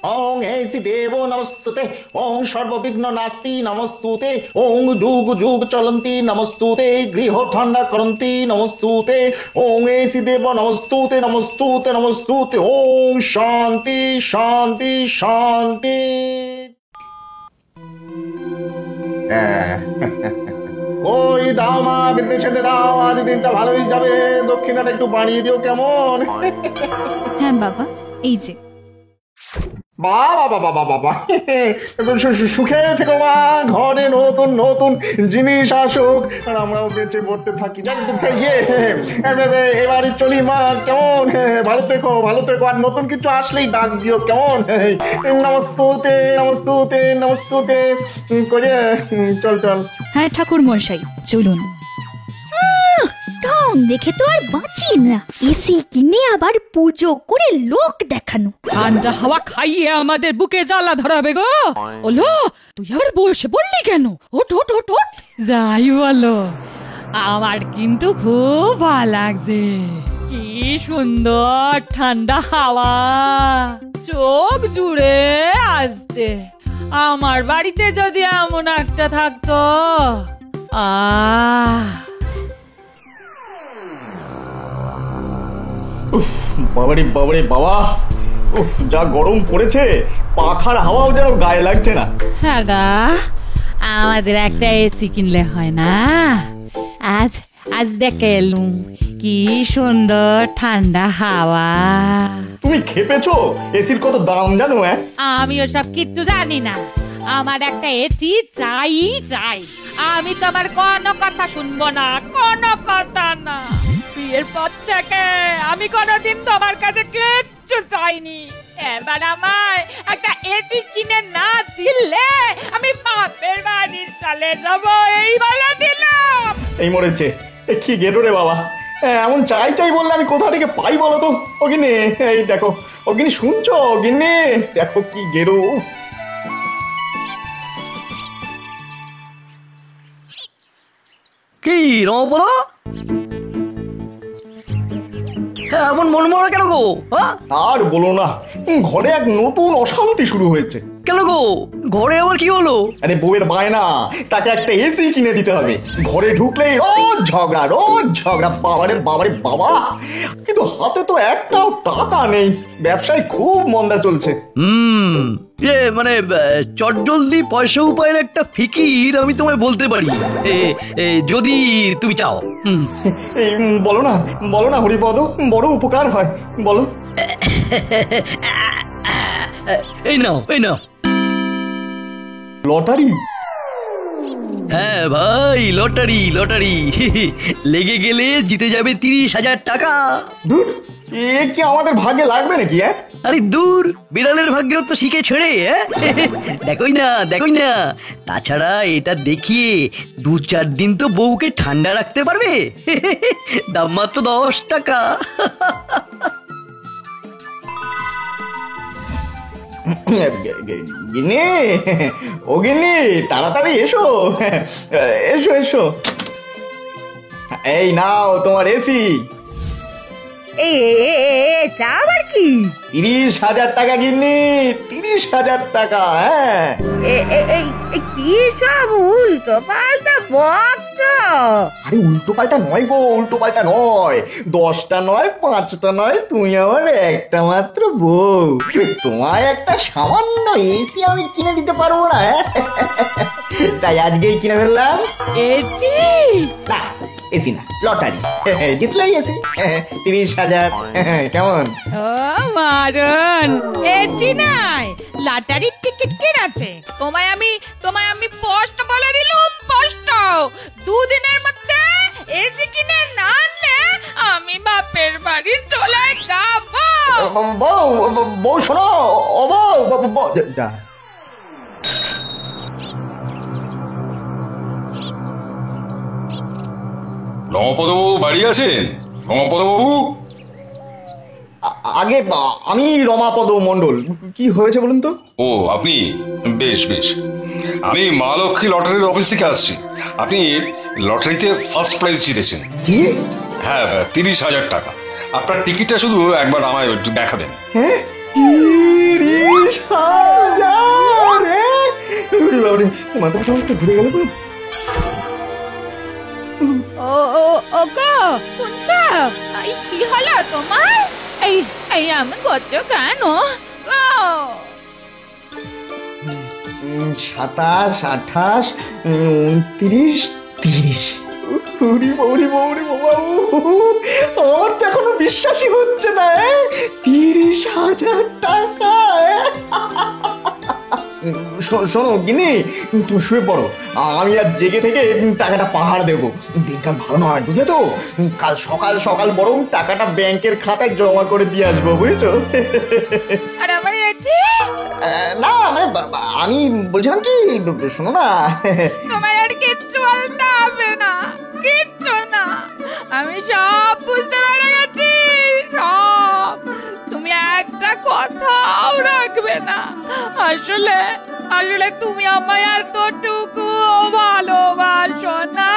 ওং এসি দেব নমস্তুতে, ওং সর্ববিঘ্ন নাস্তি নমস্তুতে, ওং যুগ যুগ চলন্তি নমস্তুতে, গৃহ ঠান্ডা করন্তি নমস্তুতে, ওং এসি দেব নমস্তুতে নমস্তুতে নমস্তুতে, ওং শান্তি শান্তি শান্তি। কই দাও মা, বিদ্যে ছেড়ে দাও, আজ দিনটা ভালোই যাবে, দক্ষিণাটা একটু বাড়িয়ে দিও কেমন? হ্যাঁ বাবা, এই যে। বাবা বাবা বাবা বাবা, সুখে থেকো মা, ঘরে নতুন নতুন জিনিস আসুক আর আমরাও বেঁচে পড়তে থাকি। এবারে চলি মা, কেমন? ভালো থেকো ভালো থেকো, আর নতুন কিছু আসলেই ডাক দিও কেমন? নমস্তুতে নমস্তুতে নমস্তুতে করে চল চল। হ্যাঁ ঠাকুর মশাই, চলুন। ঢং দেখে তো আর বাঁচি না, এসি কিনে আবার পুজো করে লোক দেখানো। ঠান্ডা হাওয়া খাইয়ে আমাদের বুকে জ্বালা ধরাবে গো। ওলো, তুই আবার বসে পড়লি কেন? ওঠ ওঠ ওঠ ওঠ। যাই বলো, আমার কিন্তু খুব ভালো লাগছে। কি সুন্দর ঠান্ডা হাওয়া, চোখ জুড়ে আসছে। আমার বাড়িতে যদি এমন একটা থাকতো। বাবারে বাবারে বাবা, যা গরম পড়েছে, পাখার হাওয়াও যেন গায়ে লাগছে না। হ্যাঁ গা, আমাদের একটা এসি কিনলে হয় না? আজ আজ দেখে এলুম কি সুন্দর ঠান্ডা হাওয়া। তুমি খেপেছো? এসির কত দাম জানো? আমি ওসব কিচ্ছু জানি না, আমার একটা এসি চাই চাই। আমি তোমার কোনো কথা শুনবো না, কোনো কথা না। বিয়ের পর থেকে আমি কোনোদিন তোমার কাছে কিচ্ছু চাইনি। এবার আমায় একটা এসি কিনে না দিলে আমি বাপের বাড়ি চলে যাব, এই বলে দিলাম। এই মরেছে, কি গেটো রে বাবা, এমন চাই চাই বললে আমি কোথা থেকে পাই বলো তো? ওগিনে, এই দেখো, ওগিনি শুনছো? গিন্নি দেখো কি গেরো। কি রমপদা, এমন মনমরা কেন গো? আর বলো না, ঘরে এক নতুন অশান্তি শুরু হয়েছে। কেন গো, ঘরে আবার কি হলো? আরে বউয়ের বায়না, তাকে একটা এসি কিনে দিতে হবে। ঘরে ঢুকলেই রোজ ঝগড়া রোজ ঝগড়া, বাবারে বাবারে বাবা। কিন্তু হাতে তো একটাও টাকা নেই, ব্যবসায় খুব মন্দা চলছে। মানে চটজলদি পয়সা উপায়ের একটা ফিকির আমি তোমায় বলতে পারি, যদি তুমি চাও। এই বলো না বলো না হরিপদ, বড় উপকার হয়, বলো। এই নাও এই নাও। লটারি? হ্যাঁ ভাই, লটারি লটারি। লেগে গেলে জিতে যাবে 30,000 টাকা। এ কি আমাদের ভাগ্যে লাগবে নাকি? আরে দূর, বিড়ালের ভাগ্যেও তো শিখে ছেড়ে। দেখোই না দেখোই না, তাছাড়া এটা দেখিয়ে 2-4 দিন তো বউকে ঠান্ডা রাখতে পারবে। দাম মাত্র 10 টাকা। গিন্নি, ও গিন্নি, তাড়াতাড়ি এসো এসো এসো। এই নাও তোমার এসি। আবার কি? 30,000 টাকা গিন্নি, 30,000 টাকা। কি সব উল্টো পাল্টা বকছো? আরে উল্টো পাল্টা নয় গো, উল্টো পাল্টা নয়। 10টা নয়, 5টা নয়, তুমি আমার একটা মাত্র বউ। তোমায় একটা সামান্য এসি আমি কিনে দিতে পারবো না? তাই আজকেই কিনে ফেললাম। এসি না, এসি না, লটারি। জিতলেই এসি, 30,000। কেমন? ও মারণ, এসি নাই, লটারির টিকিট কেটেছে। তোমায় আমি পোস্ট বলে দিলুম, পোস্ট। 2 দিনের মধ্যে এসি কিনে না আনলে আমি বাপের বাড়ি চলে যাব। বউ বউ শোনো, ও বউ যা। রমাপদবাবু বাড়ি আছেন? রমাপদবাবু? আগে আমি রমাপদ মণ্ডল। কি হয়েছে বলুন তো? ও আপনি, বেশ বেশ। আমি মা লক্ষ্মী লটারির অফিস থেকে আসছি। আপনি লটারিতে ফার্স্ট প্রাইজ জিতেছেন। কি? হ্যাঁ, 30,000 টাকা। আপনার টিকিটটা শুধু একবার আমায় একটু দেখাবেন। হ্যাঁ, 30,000 বাবারে, মাথাটা একটু ঘুরে গেল গো। ও গো শুনছো? এই কি হলো তোমার? এই এই আমি করছো কেন গো? 27, 28, 29, 30। ওরে বাবারে বাবারে বাবা, আমার তো এখনো বিশ্বাসই হচ্ছে না। 30,000 টাকা। শোনো গিনি, তুমি শুয়ে পড়ো, আমি আর জেগে থেকে টাকাটা পাহাড় দেবো। দিনকাল ভালো নয়, বুঝলে তো? কাল সকাল সকাল বরং টাকাটা ব্যাংকের খাতায় জমা করে দিয়ে আসবো, বুঝেছো? আর আমার এটি না মানে আমি বলছিলাম কি, শোনো না। তোমার আর কিচ্ছু বলতে হবে না, কিচ্ছু না, আমি সব বুঝতে পেরে গেছি, সব। তুমি একটা কথাও রাখবে না। আসলে আসলে তুমি আমায় এতটুকু ভালোবাসো না।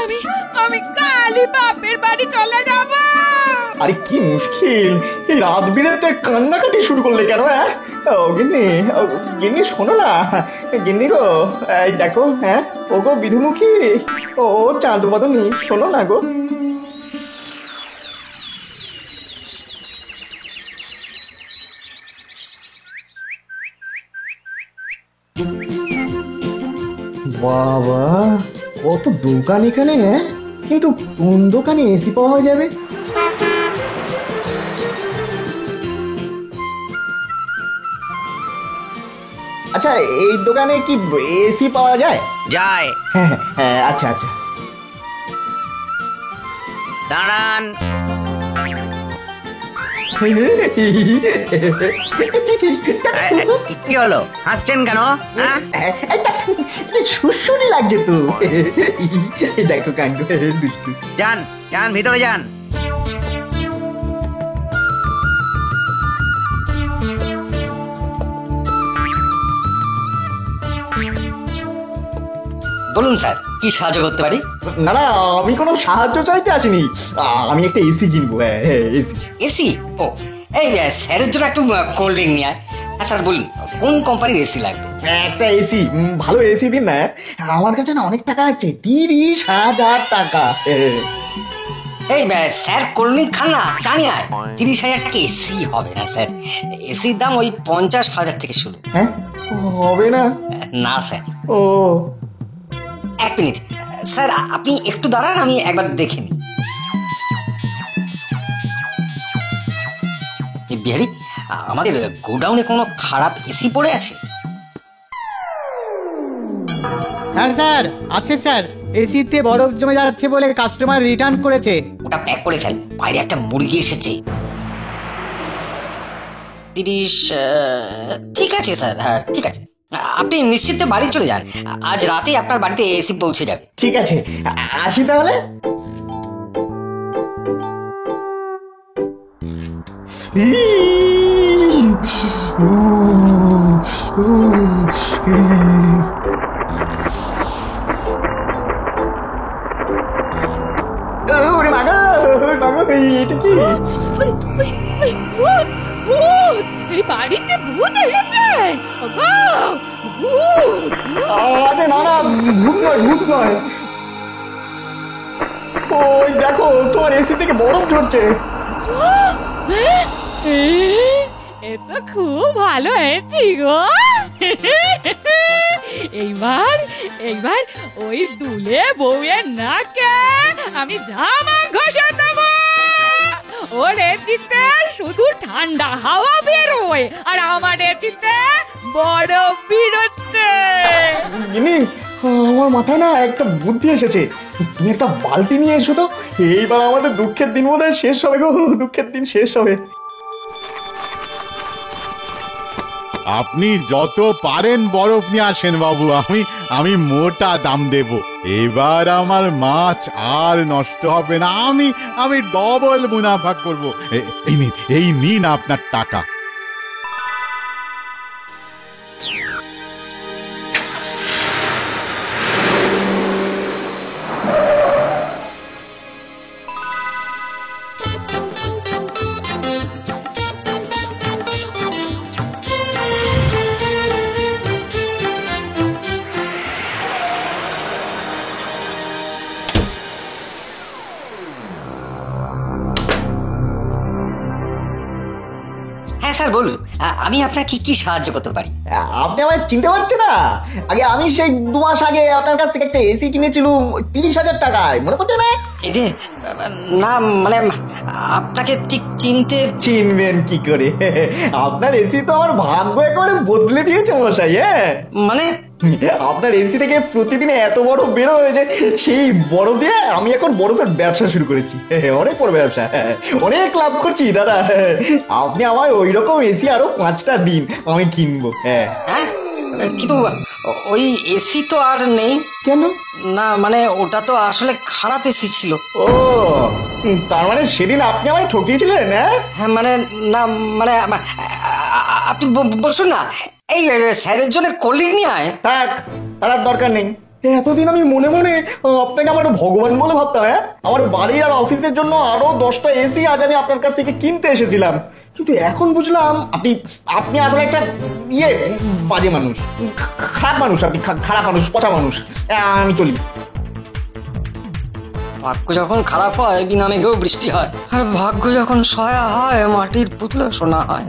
আমি আমি কালই বাপের বাড়ি চলে যাব। আরে কি মুশকিল, এই রাত বিরেতে কান্নাকাটি শুরু করলে কেন? ও গিন্নি, গিন্নি শোনো না, গিন্নি গো, এই দেখো, ও গো বিধুমুখী, ও চাঁদ বদনি, শোনো না গো। বাবা, কত দোকান এখানে, কিন্তু কোন দোকানে এসি পাওয়া যাবে? আচ্ছা, এই দোকানে কি এসি পাওয়া যায়? যায়। হ্যাঁ, আচ্ছা আচ্ছা। দাঁড়ান। কি হলো, হাসছেন কেন? সুরসুরি লাগছে তো। দেখো কাণ্ড, দুষ্টু। যান যান, ভিতরে যান। বলুন স্যার, কি সাহায্য করতে পারি? না না, আমি কোনো সাহায্য চাইতে আসিনি, আমি একটা এসি কিনবো। এসি। এসি? ও, এই স্যারের জন্য একটু কোল্ড ড্রিঙ্ক নিয়ে আয়। স্যার বলুন, কোন কোম্পানির এসি লাগবে? একটা এসি, ভালো এসি দিন না। আমার কাছে না অনেক টাকা আছে, 30,000 টাকা। এই স্যার কোল্ড ড্রিঙ্ক খান না, জানি না। 30,000 টাকা এসি হবে না স্যার, এসির দাম ওই 50,000 থেকে শুরু। হ্যাঁ, হবে না? না স্যার। ও, এক মিনিট স্যার, আপনি একটু দাঁড়ান, আমি একবার দেখে নিই। বিহারি, আমাদের গোডাউনে কোনো খারাপ এসি পড়ে আছে? হ্যাঁ স্যার, আছে স্যার। এসিতে বরফ জমে যাচ্ছে বলে কাস্টমার রিটার্ন করেছে। ওটা প্যাক করে ফেল, বাইরে একটা মুরগি এসেছে। 30, ঠিক আছে স্যার, হ্যাঁ ঠিক আছে। আপনি নিশ্চিন্তে বাড়ি চলে যান, আজ রাতে আপনার বাড়িতে এসি পৌঁছে যাবে। ঠিক আছে, আসি তাহলে। ওরে মাগো, এটা কি? ভূত, ভূত, এই বাড়িতে ভূত এসেছে। ওগো, ভূত। আরে না না, ভূত নয়, ভূত নয়। ওই দেখো, তোমার এসি থেকে বরফ ঝরছে। এ তো খুব ভালো হয়েছি গো। এইবার এইবার ওই দুলে বউয়ের নাকে আমি জামা ঘষে দেবো। ওর এসিতে শুধু ঠান্ডা হাওয়া বেরোয়, আর আমার এসিতে বরফ বেরোচ্ছে। গিনি, আমার মাথায় না একটা বুদ্ধি এসেছে। তুমি একটা বালতি নিয়ে এসো তো, এইবার আমাদের দুঃখের দিন বোধহয় শেষ হবে গো, দুঃখের দিন শেষ হবে। আপনি যত পারেন বরফ নিয়ে আসেন বাবু, আমি মোটা দাম দেব। এবার আমার মাছ আর নষ্ট হবে না, আমি ডবল মুনাফা করব। এই নিন আপনার টাকা। স্যার বলুন, আমি আপনাকে কি সাহায্য করতে পারি? আপনি আমায় চিনতে পারছেন না? আগে আমি সেই 2 মাস আগে আপনার কাছ থেকে একটা এসি কিনেছিলাম 30,000 টাকায়, মনে পড়ছে না? এতে না মানে আপনাকে ঠিক চিনবেন কি করে? আপনার এসি তো আমার ভাগ্য একেবারে বদলে দিয়েছে মশাই। হ্যাঁ মানে আপনার এসি থেকে প্রতিদিন এত বড় বেরো হয়েছে, সেই বরফ দিয়ে আমি এখন বরফের ব্যবসা শুরু করেছি। অনেক বড় ব্যবসা, অনেক লাভ করছি দাদা। আপনি আমায় ওই রকম এসি আরো 5টা দিন, আমি কিনবো। হ্যাঁ হ্যাঁ, কিন্তু ওই এসি তো আর নেই। কেন? না মানে ওটা তো আসলে খারাপ এসি ছিল। ও, তার মানে সেদিন আপনি আমায় ঠকিয়েছিলেন? হ্যাঁ মানে না মানে আপনি বসুন না, এই স্যারের জন্য কোল্ড ড্রিঙ্ক নিয়ে আয়। থাক, তার আর দরকার নেই। এতদিন আমি মনে মনে আপনাকে আমার ভগবান বলে ভাবতাম। আমার বাড়ির আর অফিসের জন্য আরো 10টা এসি আজ আমি আপনার কাছ থেকে কিনতে এসেছিলাম, কিন্তু এখন বুঝলাম আপনি আসলে একটা বাজে মানুষ, খারাপ মানুষ। আপনি খারাপ মানুষ, পচা মানুষ। আমি চলি। ভাগ্য যখন খারাপ হয় বিনা মেঘেও বৃষ্টি হয়, আর ভাগ্য যখন সয়া হয় মাটির পুতুলে শোনা হয়।